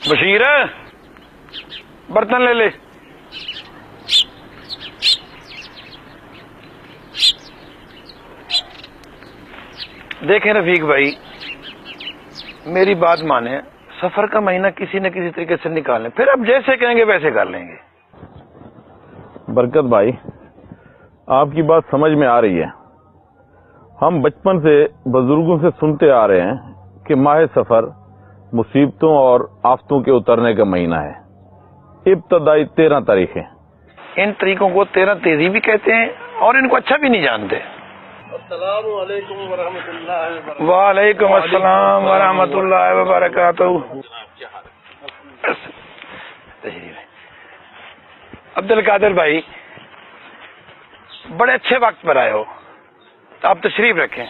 بشیر برتن لے لے. دیکھیں رفیق بھائی، میری بات مانیں، سفر کا مہینہ کسی نہ کسی طریقے سے نکالیں، پھر اب جیسے کہیں گے ویسے کر لیں گے. برکت بھائی، آپ کی بات سمجھ میں آ رہی ہے. ہم بچپن سے بزرگوں سے سنتے آ رہے ہیں کہ ماہ سفر مصیبتوں اور آفتوں کے اترنے کا مہینہ ہے. ابتدائی 13 تاریخیں. ان طریقوں کو 13 تیزی بھی کہتے ہیں اور ان کو اچھا بھی نہیں جانتے. السلام علیکم ورحمۃ اللہ وبرکاتہ. وعلیکم السلام ورحمۃ اللہ وبرکاتہ. عبد القادر بھائی، بڑے اچھے وقت پر آئے ہو، آپ تشریف رکھیں.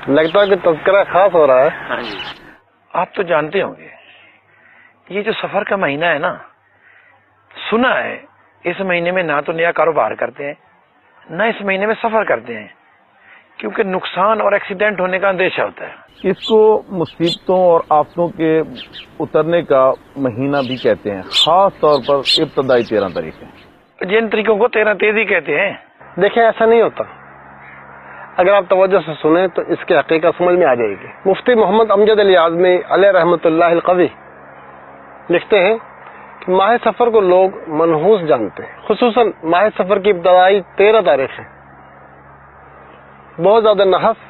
لگتا ہے کہ تذکرہ خاص ہو رہا ہے. آپ تو جانتے ہوں گے یہ جو سفر کا مہینہ ہے نا، سنا ہے اس مہینے میں نہ تو نیا کاروبار کرتے ہیں نہ اس مہینے میں سفر کرتے ہیں، کیونکہ نقصان اور ایکسیڈنٹ ہونے کا اندیشہ ہوتا ہے. اس کو مصیبتوں اور آفتوں کے اترنے کا مہینہ بھی کہتے ہیں، خاص طور پر ابتدائی 13 تاریخیں. جن طریقوں کو 13 تیزی کہتے ہیں. دیکھیں، ایسا نہیں ہوتا. اگر آپ توجہ سے سنیں تو اس کی حقیقت سمجھ میں آ جائے گی. مفتی محمد امجد علی اعظمی علیہ رحمۃ اللہ القوی لکھتے ہیں کہ ماہ سفر کو لوگ منحوس جانتے ہیں، خصوصاً ماہ سفر کی ابتدائی 13 تاریخیں بہت زیادہ نحس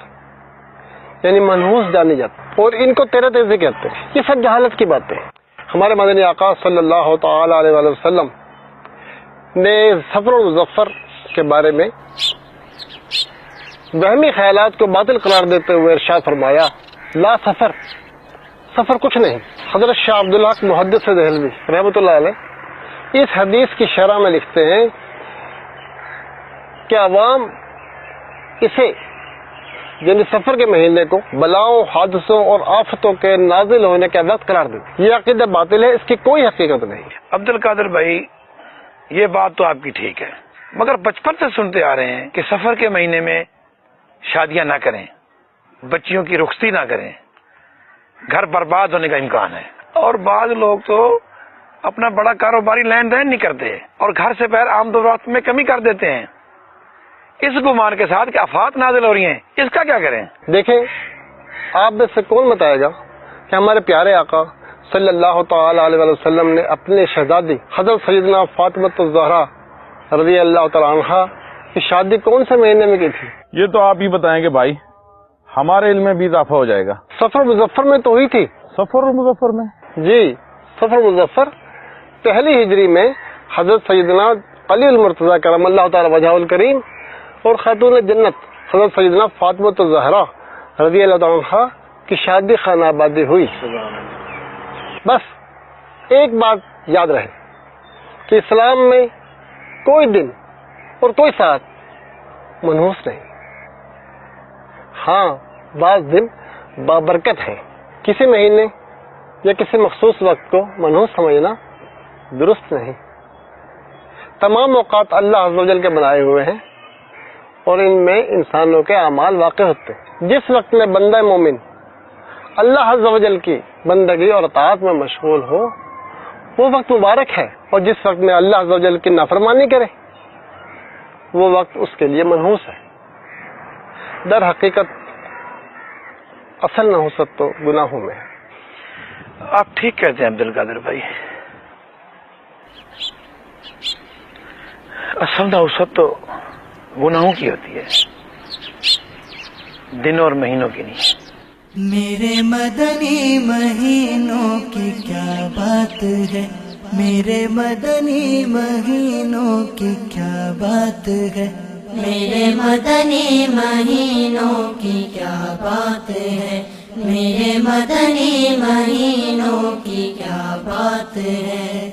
یعنی منحوس جانی جاتی، اور ان کو 13 تیزی کہتے ہیں. یہ سب جہالت کی باتیں ہیں. ہمارے مدنی آقا صلی اللہ تعالی علیہ وآلہ وسلم نے سفر المظفر کے بارے میں وہمی خیالات کو باطل قرار دیتے ہوئے ارشاد فرمایا، لا سفر، سفر کچھ نہیں. حضرت شاہ عبدالحق محدث دہلوی رحمۃ اللہ علیہ اس حدیث کی شرح میں لکھتے ہیں کہ عوام اسے یعنی سفر کے مہینے کو بلاؤں، حادثوں اور آفتوں کے نازل ہونے کا وقت قرار دیتے. یہ عقیدہ باطل ہے، اس کی کوئی حقیقت نہیں. عبد القادر بھائی، یہ بات تو آپ کی ٹھیک ہے، مگر بچپن سے سنتے آ رہے ہیں کہ سفر کے مہینے میں شادیاں نہ کریں، بچیوں کی رخصتی نہ کریں، گھر برباد ہونے کا امکان ہے. اور بعض لوگ تو اپنا بڑا کاروباری لین دین نہیں کرتے اور گھر سے باہر آمد و رفت میں کمی کر دیتے ہیں، اس گمان کے ساتھ کہ آفات نازل ہو رہی ہیں. اس کا کیا کریں؟ دیکھیں، آپ میں سے کون بتائے گا کہ ہمارے پیارے آقا صلی اللہ تعالی علیہ وآلہ وسلم نے اپنے شہزادی حضرت سیدنا فاطمہ الزہرا رضی اللہ تعالی عنہا کی شادی کون سے مہینے میں کی تھی؟ یہ تو آپ ہی بتائیں گے بھائی، ہمارے علم میں بھی اضافہ ہو جائے گا. سفر مظفر میں تو ہوئی تھی. سفر المظفر میں؟ جی، سفر مظفر پہلی ہجری میں حضرت سیدنا علی المرتضیٰ کرم اللہ تعالی وجہہ الکریم اور خاتون جنت حضرت سیدنا فاطمہ الزہرا رضی اللہ تعالی عنہا کی شادی خانہ آبادی ہوئی. بس ایک بات یاد رہے کہ اسلام میں کوئی دن اور کوئی ساتھ منحوس نہیں. ہاں، بعض دن بابرکت ہیں. کسی مہینے یا کسی مخصوص وقت کو منحوس سمجھنا درست نہیں. تمام اوقات اللہ عز و جل کے بنائے ہوئے ہیں اور ان میں انسانوں کے اعمال واقع ہوتے ہیں. جس وقت میں بندہ مومن اللہ عز و جل کی بندگی اور اطاعت میں مشغول ہو وہ وقت مبارک ہے، اور جس وقت میں اللہ عز و جل کی نافرمانی کرے وہ وقت اس کے لیے منحوس ہے. در حقیقت اصل نحوست تو گناہوں میں ہے. آپ ٹھیک کہتے ہیں عبد القادر بھائی، اصل نحوست تو گناہوں کی ہوتی ہے، دنوں اور مہینوں کی نہیں. میرے مدنی مہینوں کی کیا بات ہے، میرے مدنی مہینوں کی کیا بات ہے، میرے مدنی مہینوں کی کیا بات ہے، میرے مدنی مہینوں کی کیا بات ہے.